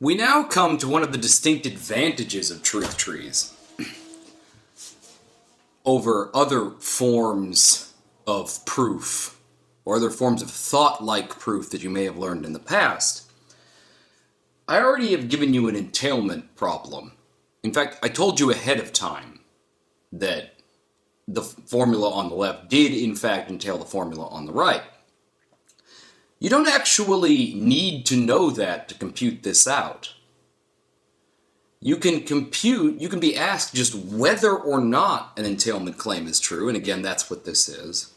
We now come to one of the distinct advantages of truth trees over other forms of proof, or other forms of thought-like proof that you may have learned in the past. I already have given you an entailment problem. In fact, I told you ahead of time that the formula on the left did in fact entail the formula on the right. You don't actually need to know that to compute this out. You can be asked just whether or not an entailment claim is true, and again, that's what this is.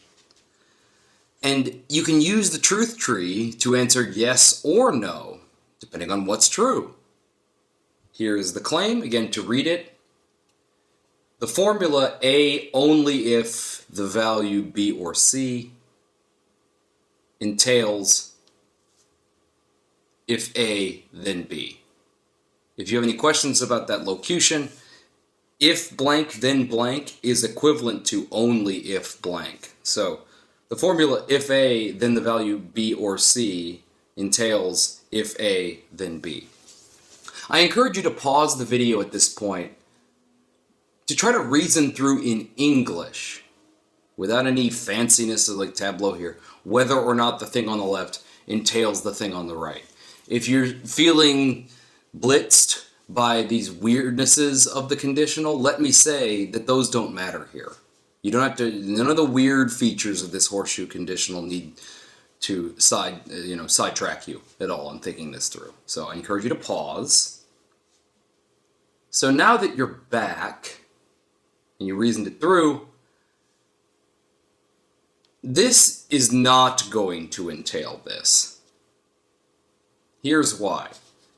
And you can use the truth tree to answer yes or no, depending on what's true. Here is the claim, again, to read it. The formula A only if the value B or C entails if A, then B. If you have any questions about that locution, if blank, then blank is equivalent to only if blank. So the formula if A, then the value B or C entails if A, then B. I encourage you to pause the video at this point to try to reason through in English, without any fanciness like Tableau here, whether or not the thing on the left entails the thing on the right. If you're feeling blitzed by these weirdnesses of the conditional, let me say that those don't matter here. You don't have to, none of the weird features of this horseshoe conditional need to sidetrack you at all in thinking this through. So I encourage you to pause. So now that you're back and you reasoned it through, this is not going to entail this. Here's why.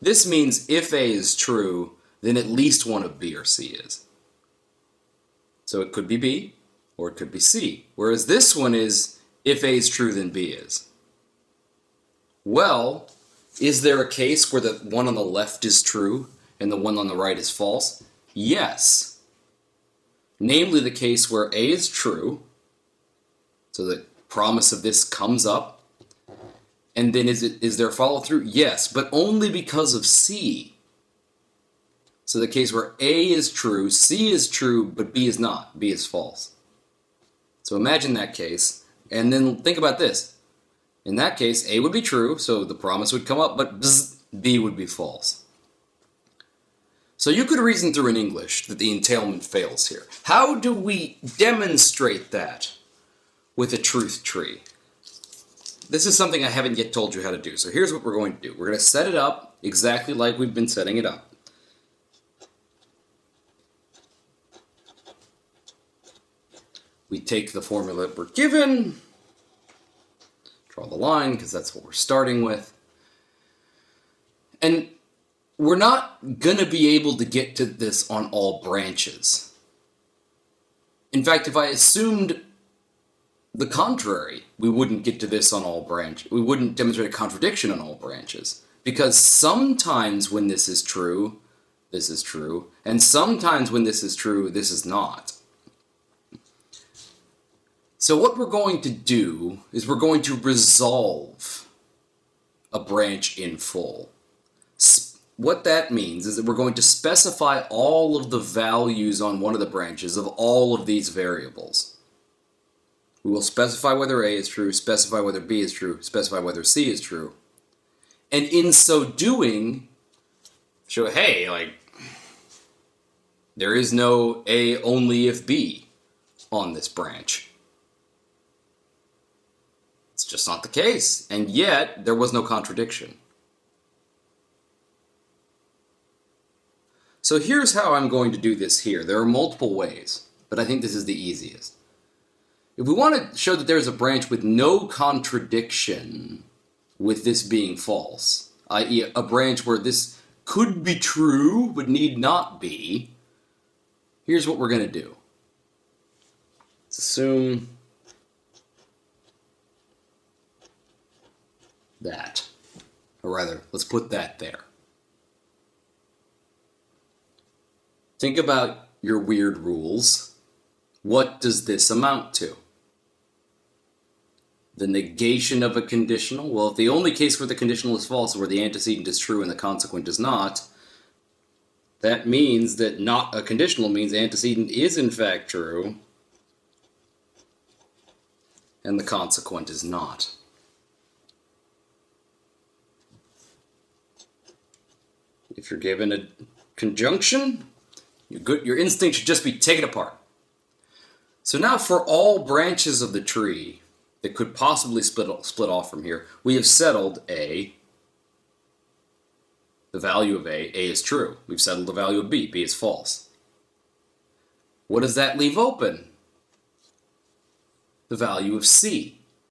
This means if A is true, then at least one of B or C is. So it could be B, or it could be C. Whereas this one is, if A is true, then B is. Well, is there a case where the one on the left is true and the one on the right is false? Yes. Namely the case where A is true, so the promise of this comes up. And then is there follow-through? Yes, but only because of C. So the case where A is true, C is true, but B is not. B is false. So imagine that case, and then think about this. In that case, A would be true, so the promise would come up, but B would be false. So you could reason through in English that the entailment fails here. How do we demonstrate that with a truth tree? This is something I haven't yet told you how to do. So here's what we're going to do. We're going to set it up exactly like we've been setting it up. We take the formula that we're given, draw the line because that's what we're starting with. And we're not going to be able to get to this on all branches. In fact, if I assumed the contrary, we wouldn't get to this on all branches. We wouldn't demonstrate a contradiction on all branches. Because sometimes when this is true, and sometimes when this is true, this is not. So what we're going to do is we're going to resolve a branch in full. What that means is that we're going to specify all of the values on one of the branches of all of these variables. We will specify whether A is true, specify whether B is true, specify whether C is true. And in so doing, show, hey, there is no A only if B on this branch. It's just not the case. And yet, there was no contradiction. So here's how I'm going to do this here. There are multiple ways, but I think this is the easiest. If we want to show that there's a branch with no contradiction with this being false, i.e. a branch where this could be true but need not be, here's what we're going to do. Let's assume that. Or rather, let's put that there. Think about your weird rules. What does this amount to? The negation of a conditional. Well, if the only case where the conditional is false is where the antecedent is true and the consequent is not, that means that not a conditional means antecedent is in fact true and the consequent is not. If you're given a conjunction, your instinct should just be take it apart. So now for all branches of the tree that could possibly split off from here, we have settled A, the value of A is true. We've settled the value of B is false. What does that leave open? The value of C.